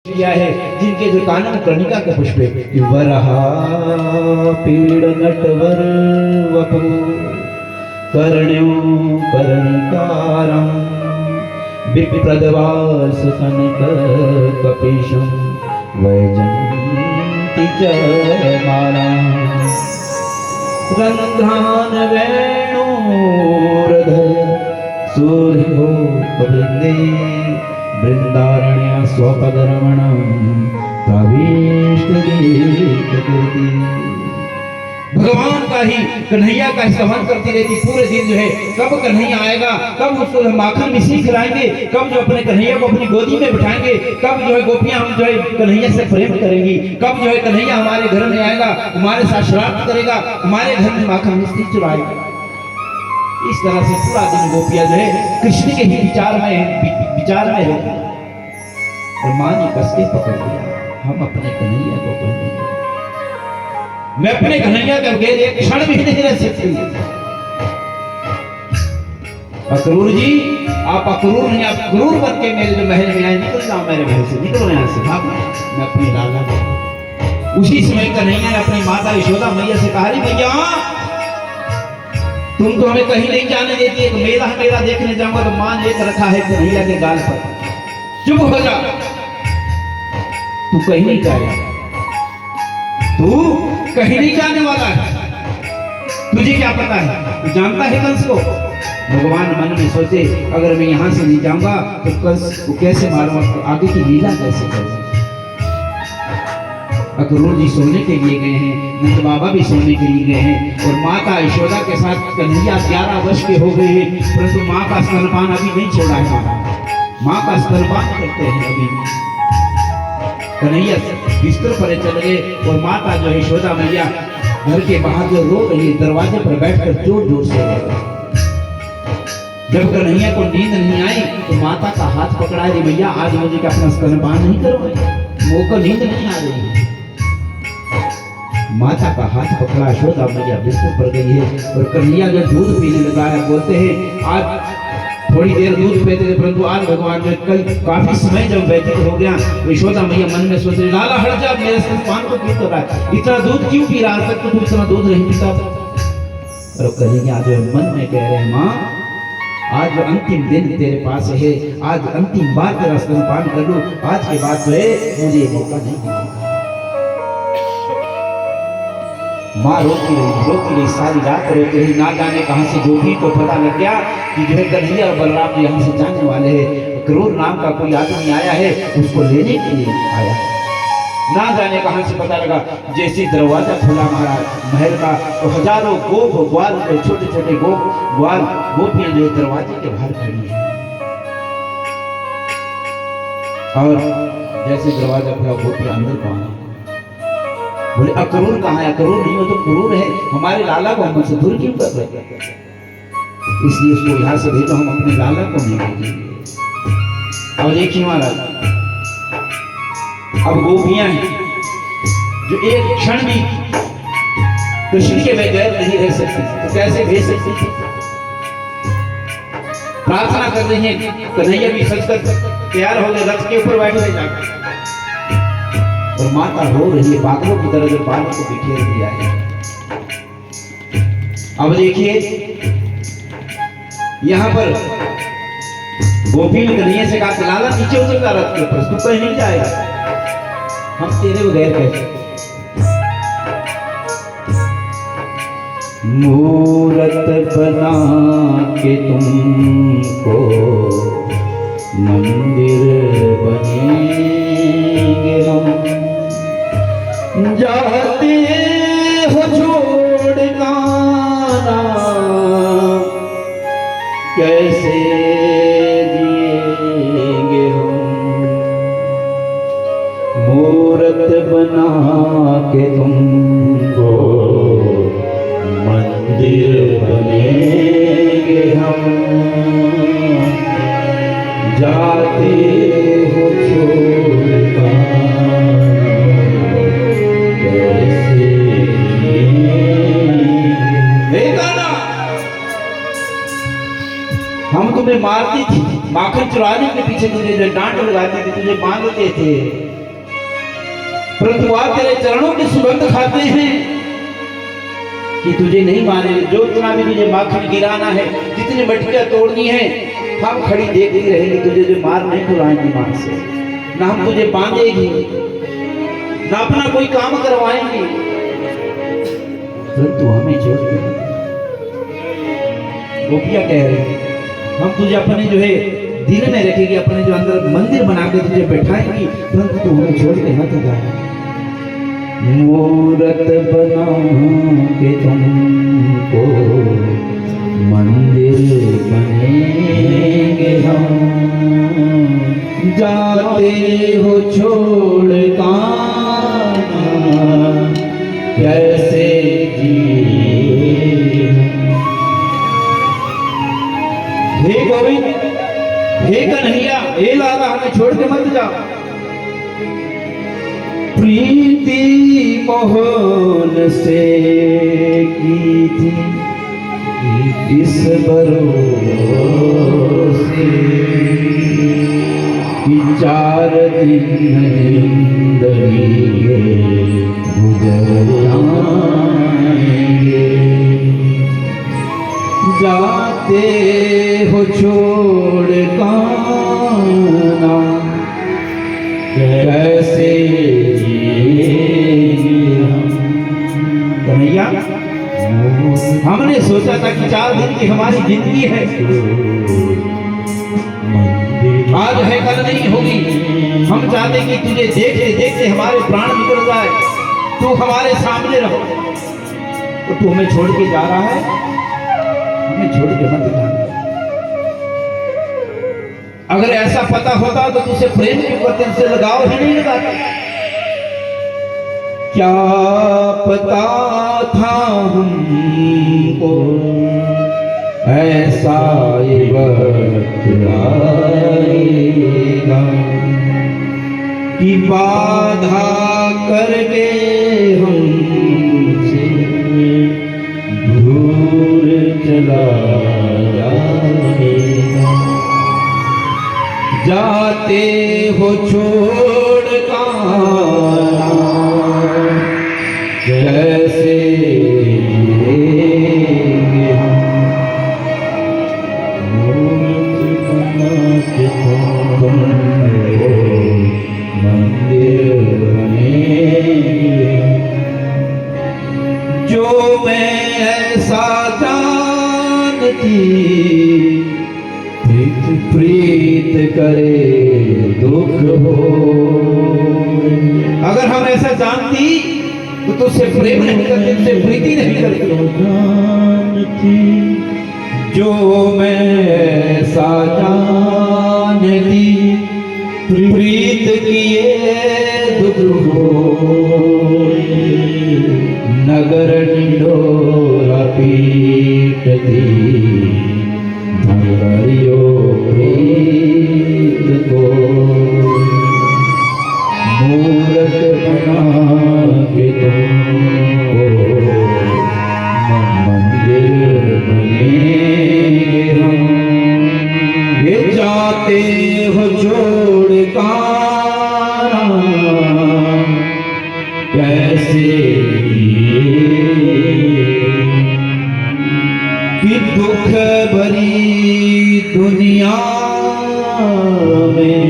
किया है, जिनके जो कानन कर्णिका के पुष्प वरहा पीड़ नटवर वपु कर्ण्यो कर्णिकारं विप्रदवास कनक कपीशं वैजंती जयमाला रंध्रान वेणुरधर सूर्यो वृंदे वृंदारण्य स्वपदरमणं प्रविष्टगीतकृति। भगवान का ही कन्हैया का स्तवन करती रहती पूरे दिन जो है, कब कन्हैया आएगा, कब उसको माखन मिश्री खिलाएंगे, कब जो अपने कन्हैया को अपनी गोदी में बिठाएंगे, कब जो है गोपियां हम जो है कन्हैया से प्रेम करेंगी, कब जो है कन्हैया हमारे घर में आएगा, हमारे साथ श्राद्ध करेगा, हमारे घर में माखन मिश्री चुराएगा। इस तरह से पूरा दिन गोपियां जो है कृष्ण के ही विचार में रहती। और मां ने कस के पकड़ लिया, हम अपने कन्हैया को कोई नहीं, मैं अपने कन्हैया के बगैर एक क्षण भी नहीं रह सकती। अक्रूर जी, आप अक्रूर नहीं, आप क्रूर बन के मेरे जो महल में आए, निकल जाओ मेरे महल से, निकलो यहाँ से, भाग मैं अपनी लाला को। उसी समय कन्हैया ने अपनी माता यशोदा मैया से कहा, भैया तुम तो हमें कहीं नहीं जाने देती, एक मेला मेला देखने जाऊंगा तो मां ने एक रखा है कन्हैया के गाल पर, चुप हो जा, तू कहीं नहीं जाएगा, तू कहीं नहीं जाने वाला है, तुझे क्या पता है, तू जानता है कंस को। भगवान मन में सोचे, अगर मैं यहां से नहीं जाऊंगा तो कंस को कैसे मारूंगा, तो आगे की लीला कैसे करूंगा। अक्रूर जी सोने के लिए गए हैं, नंद बाबा भी सोने के लिए गए हैं, और माता यशोदा के साथ कन्हैया 11 वर्ष के हो गए हैं, परंतु माँ का स्तनपान अभी नहीं छोड़ा है। माँ का स्तनपान करते हैं अभी। कन्हैया बिस्तर पर चल गए और माता जो यशोदा मैया घर के बाहर जो रो रही है, दरवाजे पर बैठकर जोर जोर से रो रही। जब कन्हैया को नींद नहीं आई तो माता का हाथ पकड़ा दी, भैया आज मुझे क्या अपना स्तनपान नहीं करवाए, मुझको नींद नहीं आ रही है। माता का हाथ पकड़ा, यशोदा मैया बिस्तर पर गई है और कन्हैया जो दूध पीने लगा है, बोलते हैं आज थोड़ी देर दूध पीते थे, परंतु आज भगवान जो कल काफी समय जब व्यतीत हो गया, यशोदा मैया मन में सोच रही, लाला हट जा, मेरे स्तनपान को क्यों कर रहा है, इतना दूध क्यों पी रहा है, तक तो तुम इतना दूध नहीं पीता। और कन्हैया जो मन में कह रहे हैं, माँ आज जो अंतिम दिन तेरे पास है, आज अंतिम बार तेरा स्तनपान कर लूं, आज के बाद जो है मुझे मौका नहीं मिलेगा। माँ रोती रही, सारी रात रोती रही, ना जाने कहां से गोपी को पता लग गया कि जो है कन्हैया और बलराम जी यहाँ से जाने वाले हैं, क्रूर नाम का कोई आदमी आया है, उसको लेने के लिए आया। ना जाने कहां से पता लगा, जैसे दरवाजा खुला महाराज महल का, तो हजारों गोप ग्वाल, छोटे छोटे ग्वाल गोपियां जो दरवाजे के बाहर खड़ी है। और जैसे दरवाजा खुला, गोपियां अंदर पहुंची, बोले अक्रूर कहाँ है, अक्रूर नहीं हो तो क्रूर है, हमारे लाला को हमसे दूर क्यों कर रहे, इसलिए उसको यहाँ से भेजो, हम अपने लाला को नहीं भेजेंगे। और देखिए महाराज, अब गोपियां हैं जो एक क्षण भी कृष्ण के बगैर नहीं रह सकती, तो कैसे भेज सकती, प्रार्थना कर रही है, कन्हैया भी सजकर तैयार हो गए, रथ के ऊपर बैठे हुए जाकर, और माता रो रही है, पागलों की तरह जो बालों को बिखेर दिया है। अब देखिए यहाँ पर गोपी ने कन्हैया से कहा, लाला नीचे उतरता रथ के ऊपर, तू कहीं नहीं जाएगा, हम तेरे बगैर कैसे। मूरत बना के तुमको मंदिर बनेंगे हम, जाते हो छोड़ना कैसे जिएंगे हम, मूरत बना के तुमको मंदिर बनेंगे हम, जाते हो छोड़ना हम तुम्हें मारती थी, माखन चुराने के पीछे तुझे डांट लगाती थी, तुझे बांधते थे, परंतु आज तेरे चरणों की सुगंध खाते हैं कि तुझे नहीं मारे। जो इतना भी तुझे माखन गिराना है, जितनी मटकियां तोड़नी है, हम खड़ी देखती रहेंगी, तुझे जो मार नहीं खुलाएंगी मां से, ना हम तुझे बांधेगी, ना अपना कोई काम करवाएंगे, परंतु हमें छोड़ के। गोपियां कह रही हम तुझे अपने जो है दिल में रखेगी, अपने जो अंदर मंदिर बना के तुझे बैठाएंगी, परंतु तू हमें छोड़ के मत जा। मूरत बना के तुमको मंदिर बनेंगे हम, जाते हो छोड़ कैसे जिए। हे गोविंद, हे कन्हैया, हे लाला, हमें छोड़ के मत जा। प्रीति मोहन से की थी इस भरोसे कि 4 दिन जिंदगी गुजर जाएंगे, जाते हो छोड़ काना कैसे कन्हैया। हमने सोचा था कि 4 दिन की हमारी जिंदगी है, आज है कल नहीं होगी। हम चाहते कि तुझे देखते देखते हमारे प्राण निकल जाए, तू हमारे सामने रहो, तो तू हमें छोड़ के जा रहा है, हमें छोड़ के मत जाना। अगर ऐसा पता होता तो तुझसे प्रेम क्यों करते, तुझसे लगाव ही नहीं लगाते। क्या पता था हमको ऐसा वक्त आएगा कि बाधा करके हमसे दूर चला जाएगा, जाते हो छोड़ कैसे जिएंगे हम। मंदिर बनेंगे जो मैं ऐसा जानती, प्रीत करे दुख हो। अगर हम ऐसा जानती तो तुझसे प्रेम नहीं करते, तुझसे प्रीति नहीं करते। जो मैं ऐसा जानती, प्रीत किए दुख हो। नगर ढिंढोरा पीटती धरियो प्रीत को, मूरत बना के तुमको मंदिर बनेंगे हम, ये जाते हो छोड़ काना कैसे कि दुख भरी दुनिया में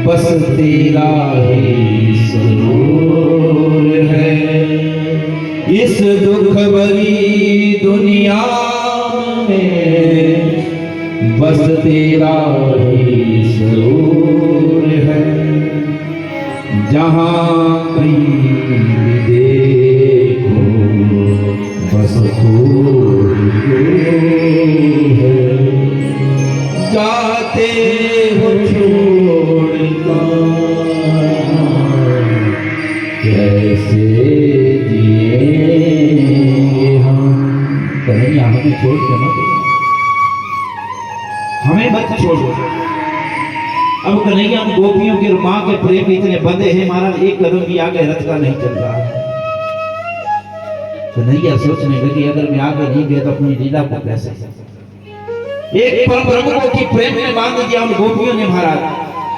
बस तेरा ही सुरूर है। इस दुख भरी दुनिया में बस तेरा ही सुरूर है। जहाँ कहीं देखो बस तू है, जाते हो छोड़ कैसे जिएंगे हम। कन्हैया हमें छोड़ के मत, हमें मत छोड़ो। अब कन्हैया हम गोपियों के मां के प्रेम इतने बंधे हैं, महाराज एक कदम भी आगे रथ का नहीं चल रहा है। कन्हैया सोचने लगी अगर मैं आगे नहीं गया तो अपनी लीला को कैसे। एक परम प्रभु की प्रेम में बांध दिया उन गोपियों ने महाराज।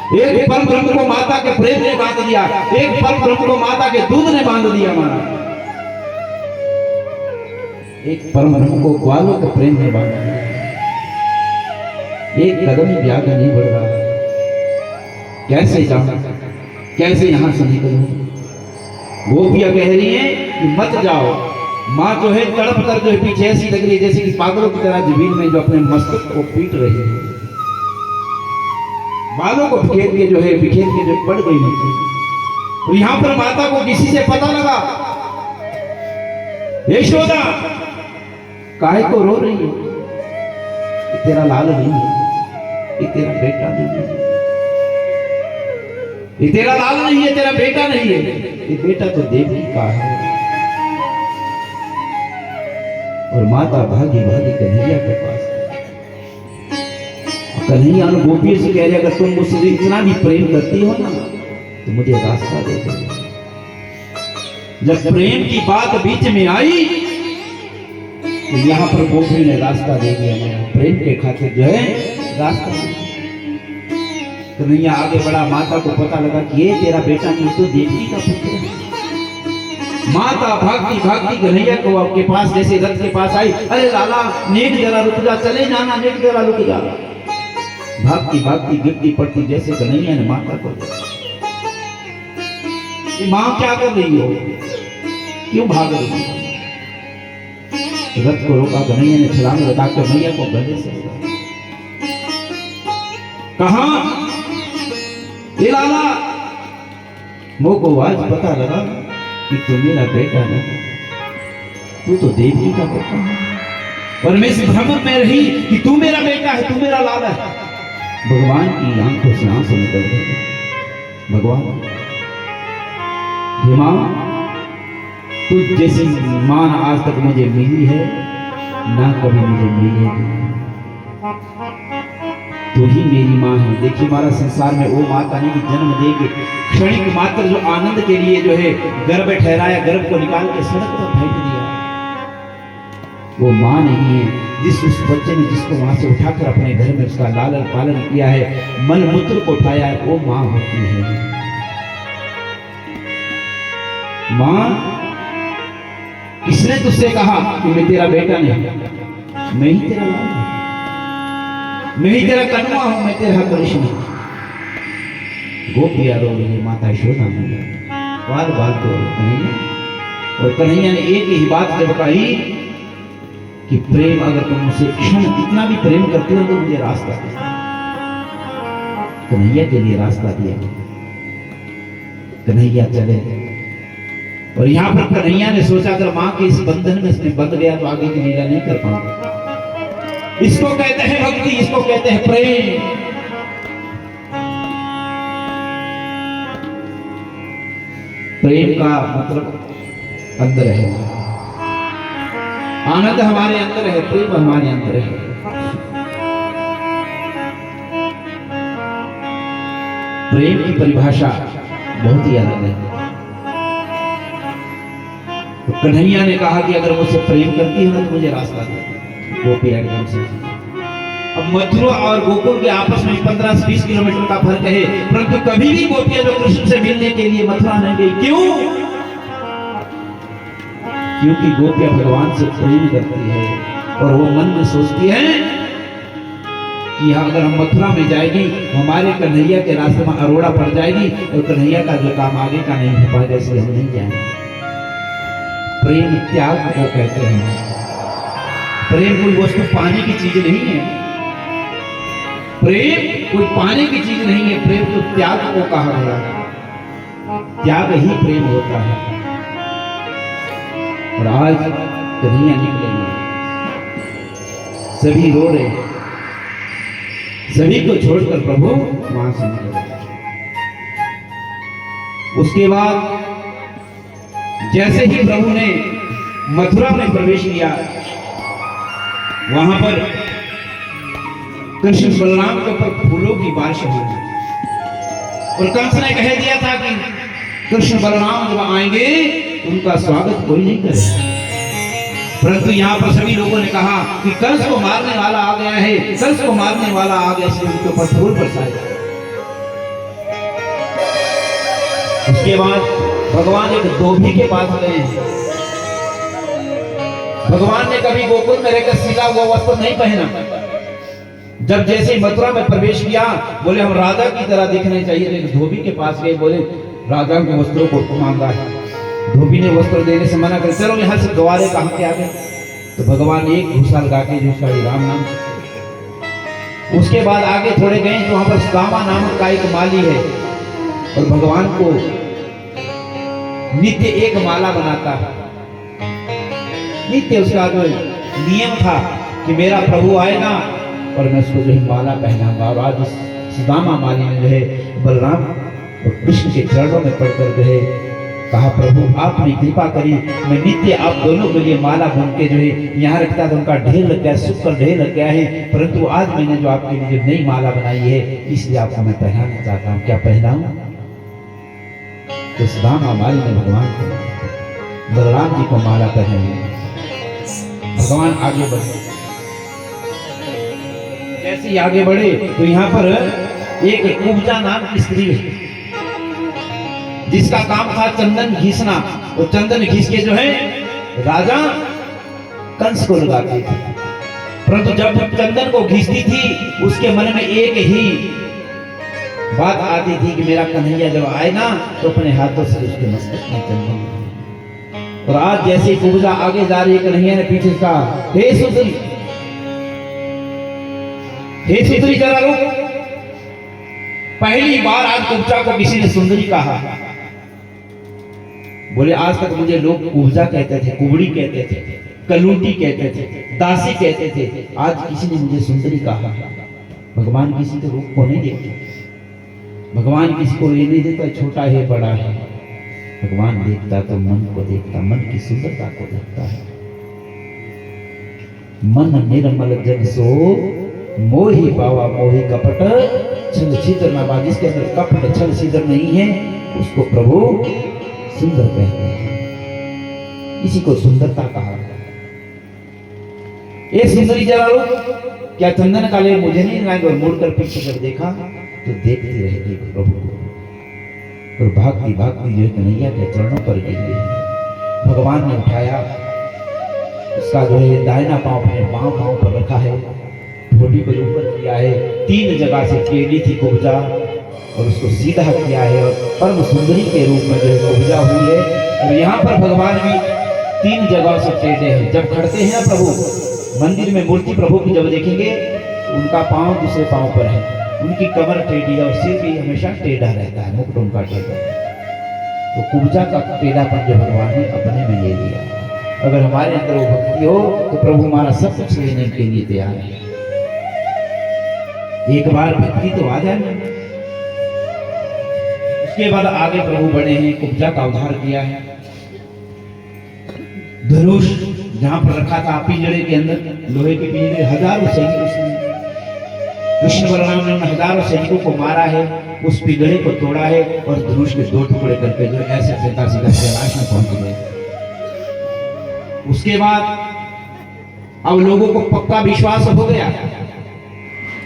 एक परम ब्रह्म को माता के प्रेम ने बांध दिया, एक परम ब्रह्म को माता के दूध ने बांध दिया महाराज, एक परम ब्रह्म को ग्वालों के प्रेम ने बांध दिया। एक कदम भी आगे नहीं बढ़ रहा, कैसे जाऊं, कैसे यहां से निकलूं? गोपियां कह रही हैं कि मत जाओ। माँ जो है तड़प कर जो है पीछे ऐसी लग रही है जैसे कि पागलों की तरह जमीन में जो अपने मस्तक को पीट रही है, बालों को बिखेर के जो है बिखेर के जो पड़ गई नीचे। और यहां पर माता को किसी से पता लगा, यशोदा काहे को रो रही है? ये तेरा लाल नहीं है, ये तेरा बेटा नहीं है, ये तेरा लाल नहीं है, तेरा बेटा नहीं है, ये बेटा तो देवी का है। और माता भागी भागी कन्हैया के पास, कन्हैया ने गोपियों से कह रहे अगर तुम मुझसे इतना भी प्रेम करती हो ना तो मुझे रास्ता दे दो। जब प्रेम की बात बीच में आई तो यहाँ पर गोपी ने रास्ता दे दिया, प्रेम के खातिर जो है रास्ता। कन्हैया आगे बढ़ा, माता को पता लगा कि ये तेरा बेटा नहीं तो देवी का पुत्र है। माता भागती भागती कन्हैया को आपके पास जैसे रथ के पास आई, अरे लाला नेक जरा रुक जा, चले जाना, नेक जरा रुक जा। भागती भागती गिरती पड़ती जैसे कन्हैया ने माता को, मां क्या कर रही हो, क्यों भाग रही हो? रथ को रोका, कन्हैया ने छलांग लगाकर मैया को गले से कहा, ये लाला मोह को आज पता लगा कि तू मेरा बेटा नहीं, तू तो देवी का बेटा है। और मैं इस भ्रम में रही कि तू मेरा बेटा है, तू मेरा लाला है। भगवान की आंखों से आंसू निकल गए। भगवान, हे मां, तू जैसी मां आज तक मुझे मिली है ना कभी मुझे मिलेगी, तू ही मेरी मां है। देखिए हमारा संसार में वो माता नहीं कि जन्म देके क्षणिक मात्र जो आनंद के लिए जो है गर्भ ठहराया, गर्भ को निकाल के सड़क पर फेंक दिया, वो मां नहीं है। जिस उस बच्चे ने जिसको वहां से उठाकर अपने घर में उसका लालन पालन किया है, मल मूत्र को उठाया है, वो मां होती है। मां, किसने तुझसे कहा कि मैं तेरा बेटा नहीं, मैं ही तेरा लाल हूं, मैं ही तेरा कन्वा हूं, मैं तेरा कृष्ण हूं। गोपियां रो रही, माता यशोदा बार बार तो कन्हैया, और कन्हैया ने एक ही बात जब कही कि प्रेम अगर तुम मुझसे क्षण इतना भी प्रेम करते हो तो मुझे रास्ता दे। कन्हैया के लिए रास्ता दिया, कन्हैया चले। और यहां पर कन्हैया ने सोचा अगर मां के इस बंधन में इसमें बंध गया तो आगे की लीला नहीं कर पाऊंगा। इसको कहते हैं भक्ति, इसको कहते हैं प्रेम। प्रेम का मतलब अंदर है, आनंद हमारे अंदर है, प्रेम हमारे अंदर है। प्रेम की परिभाषा बहुत ही अलग है। तो कन्हैया ने कहा कि अगर मुझसे प्रेम करती है ना तो मुझे रास्ता दे। गोपियां एकदम से, अब मथुरा और गोकुल के आपस में 15-20 किलोमीटर का फर्क है, परंतु कभी भी गोपियां जो कृष्ण से मिलने के लिए मथुरा नहीं गई। क्यों? क्योंकि गोपियां भगवान से प्रेम करती है और वो मन में सोचती है कि अगर हम मथुरा में जाएगी हमारे कन्हैया के रास्ते में अरोड़ा पड़ जाएगी और कन्हैया का जो काम आगे का नहीं हो पाएगा, इसलिए हम नहीं जाएंगे। प्रेम त्याग को कहते हैं। प्रेम कोई वस्तु पाने की चीज नहीं है, प्रेम कोई पाने की चीज नहीं है, प्रेम तो त्याग को कहा गया है। त्याग ही प्रेम होता है। और आज कन्हैया निकलेंगे, सभी रो रहे, सभी को छोड़कर प्रभु वहां से निकले। उसके बाद जैसे ही प्रभु ने मथुरा में प्रवेश किया, वहां पर कृष्ण बलराम के ऊपर फूलों की बारिश हुई और कंस ने कह दिया था कि कृष्ण बलराम जब आएंगे उनका स्वागत कोई नहीं करेगा। परंतु यहाँ पर सभी लोगों ने कहा कि कंस को मारने वाला आ गया है, कंस को मारने वाला आ गया, इसलिए उनके ऊपर फूल बरसाए। उसके बाद भगवान एक धोबी के पास गए। भगवान ने कभी गोकुल में रहकर सिला हुआ वस्त्र नहीं पहना। जब जैसे ही मथुरा में प्रवेश किया, बोले हम राजा की तरह दिखने चाहिए, तो एक धोबी के पास गए, बोले राजा के वस्त्रों को मांगा है। धोबी ने वस्त्र देने से मना कर, चलो यहाँ से द्वारे कहाँ के आ गए। तो भगवान ने एक घूसा लगा के जो उसका राम नाम। उसके बाद आगे थोड़े गए तो वहां पर सुदामा नामक का एक माली है, और भगवान को नित्य एक माला बनाता है। नित्य उसका जो नियम था कि मेरा प्रभु आएगा और मैं उसको जो है माला पहनाऊंगा। और आज सुदामा माली ने जो है बलराम और कृष्ण के चरणों में पड़कर जो है कहा, प्रभु आपने कृपा करी, मैं नित्य आप दोनों के लिए माला बन के जो है यहाँ रखता था, उनका ढेर लग गया, सुख का ढेर लग गया है, परंतु आज मैंने जो आपके लिए जो नई माला बनाई है, इसलिए आपको मैं पहनाना चाहता हूँ, क्या पहनाऊं? तो सुदामा माली ने भगवान को, बलराम जी को माला पहनाई। भगवान आगे बढ़े। जैसे ही आगे बढ़े तो यहाँ पर एक कुब्जा नाम की स्त्री है, जिसका काम था चंदन घिसना। और चंदन घिस के जो है राजा कंस को लगाती थी। परंतु जब चंदन को घिसती थी, उसके मन में एक ही बात आती थी कि मेरा कन्हैया जब आएगा तो अपने हाथों से उसके मस्तक में चंदन। और आज जैसे कुब्जा आगे जा रही है, कन्हैया ने पीछे कहा, हे सुंदरी, हे सुंदरी जरा रुक। पहली बार आज कुब्जा को किसी ने सुंदरी कहा। बोले आज तक मुझे लोग कुब्जा कहते थे, कुबड़ी कहते थे, कलूटी कहते थे, दासी कहते थे, आज किसी ने मुझे सुंदरी कहा। भगवान किसी के रूप को नहीं देखते, भगवान किसी को ये नहीं देता छोटा है बड़ा है। भगवान देखता तो मन को देखता, मन की सुंदरता को देखता है। मन निर्मल जग सो मोहि पावा मोहि कपट छल छिद्र ना बा। जिसके अंदर कपट छल छिद्र नहीं है, उसको प्रभु सुंदर कहते हैं। इसी को सुंदरता कहा। ये सुंदरी जरा रुक, क्या चंदन का ले मुझे नहीं लाएंगे? और मुड़कर पीछे कर देखा तो देखती रह गई प्रभु को। और भागती भागती जो कन्हैया के चरणों पर गिर गई। भगवान ने उठाया, उसका जो है दाहिना पांव अपने बांव पांव पर रखा है, ठोड़ी पर ऊपर किया है, 3 जगह से टेढ़ी थी कुब्जा और उसको सीधा किया है, और परम सुंदरी के रूप में जो है कुब्जा हुई है। और यहाँ पर भगवान भी 3 जगह से टेढ़े हैं। जब खड़ते हैं ना प्रभु मंदिर में, मूर्ति प्रभु की जब देखेंगे, उनका पांव दूसरे पांव पर है, उनकी कमर टेढ़ी है और सिर भी हमेशा टेढ़ा रहता है, मुकुट उनका टेढ़ा। तो कुब्जा का टेढ़ापन जो भगवान ने अपने में ले लिया। अगर हमारे अंदर वो भक्ति हो तो प्रभु हमारा सब कुछ लेने के लिए तैयार है। एक बार भक्ति तो आ जाए। उसके बाद आगे प्रभु बढ़े हैं, कुब्जा का उद्धार किया है। धनुष जहां पर रखा था पिंजरे के अंदर, लोहे के पिंजरे, हजारों सैनिक उसने, कृष्ण बलराम ने हजारों सैनिकों को मारा है, उस पिंजरे को तोड़ा है और धनुष के 2 टुकड़े करके जो ऐसे सीधा सीधा कैलाश में पहुंच गए। उसके बाद अब लोगों को पक्का विश्वास हो गया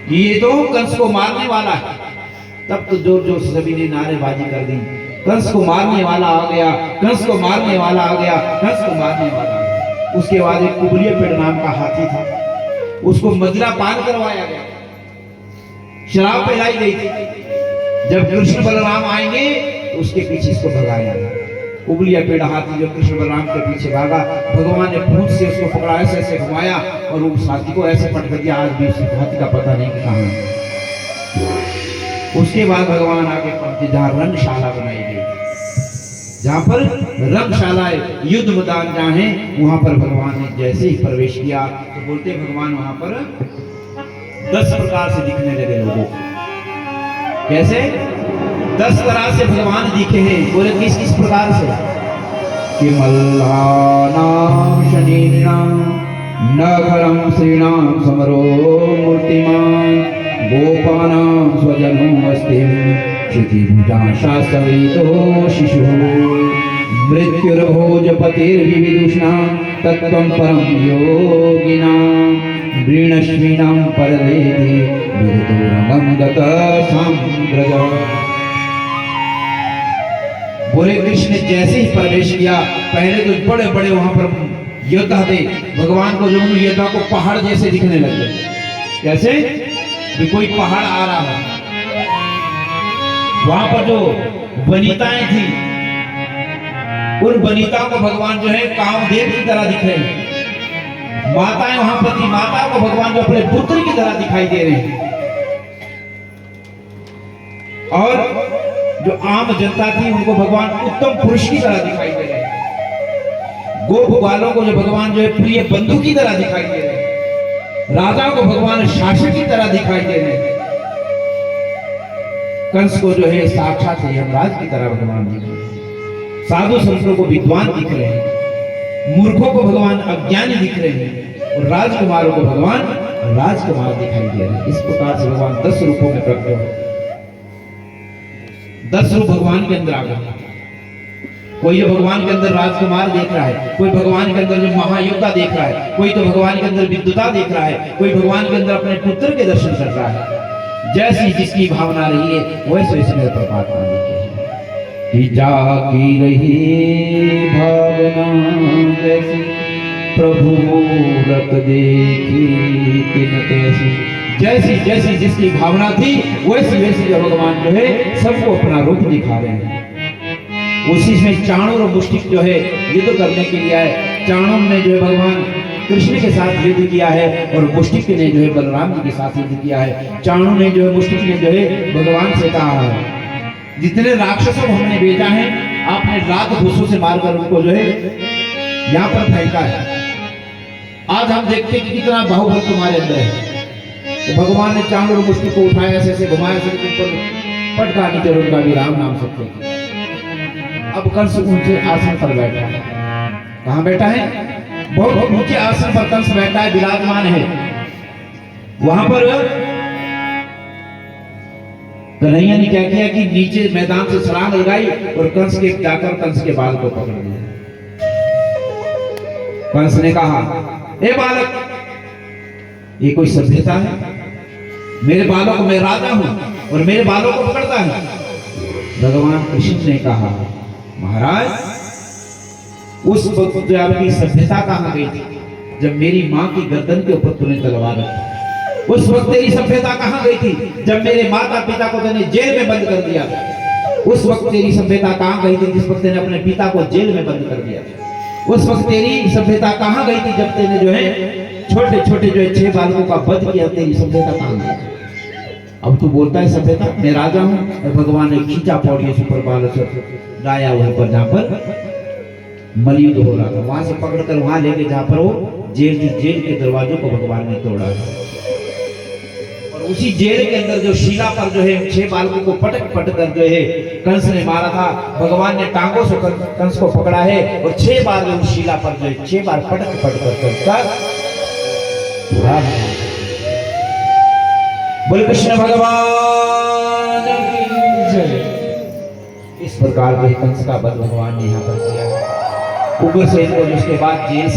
कि ये तो कंस को मारने वाला है। तब तो जोर जोर से सभी ने नारेबाजी कर दी, कंस को मारने वाला आ गया, कंस को मारने वाला आ गया, कंस को मारने वाला। उसके बाद एक कुबलिया पेड़ नाम का हाथी था, उसको मदिरा पान करवाया गया, शराब पिलाई गई थी। जब कृष्ण बलराम आएंगे तो उसके पीछे इसको भगाया। कुबलिया पेड़ हाथी जो कृष्ण बलराम के पीछे भागा, भगवान ने पूंछ से उसको पकड़ा, ऐसे ऐसे घुमाया और उस हाथी को ऐसे पटक दिया। आज भी उस हाथी का पता नहीं कहाँ है। उसके बाद भगवान आगे पहुंचे जहाँ रंगशाला बनाई गई, जहाँ पर रंगशाला युद्ध मैदान जहाँ है, वहां पर भगवान ने जैसे ही प्रवेश किया तो बोलते भगवान वहां पर 10 प्रकार से दिखने लगे लोगों को। कैसे? 10 तरह से भगवान दिखे हैं। बोले किस किस प्रकार से? कि मल्लानां शनीनां नगरं श्रीणां समरो मूर्तिमान् गोपानां स्वजनो अस्तिं क्षितिभुजां शास्त्रवेदो शिशुः मृत्युर्भोजपतिर्विविदुषां तत्त्वं परं योगिनां गृह्णश्विनां परवेदे विदुरंगं गतसाम्प्रज। बोले कृष्ण ने जैसे ही प्रवेश किया, पहले तो बड़े बड़े वहां पर योद्धा थे, भगवान को जो उन योद्धा को पहाड़ जैसे दिखने लगे। कैसे भी कोई पहाड़ आ रहा है। वहां पर जो वनिताएं थी, उन वनिताओं को भगवान जो है कामदेव की तरह दिख रहे हैं। माताएं वहां पर थी, माताओं को भगवान जो अपने पुत्र की तरह दिखाई दे रहे हैं। और जो आम जनता थी उनको भगवान उत्तम पुरुष की तरह दिखाई दे रहे हैं। गोप वालों को जो भगवान जो है प्रिय बंधु की तरह दिखाई दे रहे हैं। राजाओं को भगवान शासक की तरह दिखाई दे रहे हैं। कंस को जो है साक्षात यमराज की तरह भगवान दिख रहे हैं। साधु संतों को विद्वान दिख रहे हैं। मूर्खों को भगवान अज्ञानी दिख रहे हैं। और राजकुमारों को भगवान राजकुमार दिखाई दे रहे हैं। इस प्रकार से भगवान 10 रूपों में प्रकट हो, 10 रूप भगवान के अंदर आ गए। कोई जो भगवान के अंदर राजकुमार देख रहा है, कोई भगवान के अंदर जो महायोद्धा देख रहा है, कोई तो भगवान के अंदर विद्युता देख रहा है, कोई भगवान के अंदर अपने पुत्र के दर्शन कर रहा है। जैसी जिसकी भावना रही है वैसे वैसे मेरे परमात्मा देखे कि जाकी रही भावना जैसी, प्रभु मूरत देखी तिन तैसी। जैसी जैसी जिसकी भावना थी वैसी वैसी जो भगवान जो है सबको अपना रूप दिखा रहे हैं। उसी में चाणूर और मुष्टिक जो है युद्ध करने के लिए आए। चाणूर ने जो है भगवान कृष्ण के साथ युद्ध किया है और मुष्टिक ने जो है बलराम जी के साथ युद्ध किया है। चाणूर ने जो है मुष्टिक ने जो है भगवान से कहा है, जितने राक्षसों को हमने भेजा है आपने रात घुसों से मारकर उनको जो है यहाँ पर फेंका है। आज हम देखते कि कितना बाहुबल तुम्हारे अंदर है। तो भगवान ने चाणूर और मुष्टिक को उठाया, ऐसे घुमाया, पटका नीचे उनका भी राम नाम सत्य। अब कंस ऊंचे आसन पर बैठा है। कहां बैठा है? बहुत ऊंचे आसन पर कंस बैठा है, विराजमान है। वहां पर कन्हैया ने क्या किया कि नीचे मैदान से छलांग लगाई और कंस के जाकर कंस के बाल को पकड़ लिया। कंस ने कहा, ए बालक, ये कोई सभ्यता है? मेरे बालों को, मैं राजा हूं और मेरे बालों को पकड़ता है। भगवान कृष्ण ने कहा, महाराज, उस वक्त जो आपकी सभ्यता कहां गई थी जब मेरी मां की गर्दन के ऊपर तूने तलवार रखी? उस वक्त तेरी सभ्यता कहां गई थी जब मेरे माता पिता को तूने जेल में बंद कर दिया था? उस वक्त तेरी सभ्यता कहां गई थी जिस वक्त तेने अपने पिता को जेल में बंद कर दिया था? उस वक्त तेरी सभ्यता कहां गई थी जब तेने जो है छोटे छोटे जो है 6 बालकों का वध किया? तेरी सभ्यता कहां गई? अब तू बोलता है सभ्यता, मैं राजा हूं। और भगवान ने खींचा पौड़ी से ऊपर बालों से लाया वहीं पर जहां पर मलयुद्ध हो रहा था, वहां से पकड़कर वहां लेके जहां पर वो जेल थी, जेल के दरवाजों को भगवान ने तोड़ा था। और उसी जेल के अंदर जो शिला पर जो है 6 बालकों को पटक पटक कर जो है कंस ने मारा था, भगवान ने टांगों से कंस को पकड़ा है और 6 बार जो शिला पर जो है 6 बार पटक पटक कर कंस का बोल कृष्ण भगवान की जय। इस प्रकार के कंस का वध भगवान ने यहाँ पर किया। उग्रसेन को जिसके बाद जेल से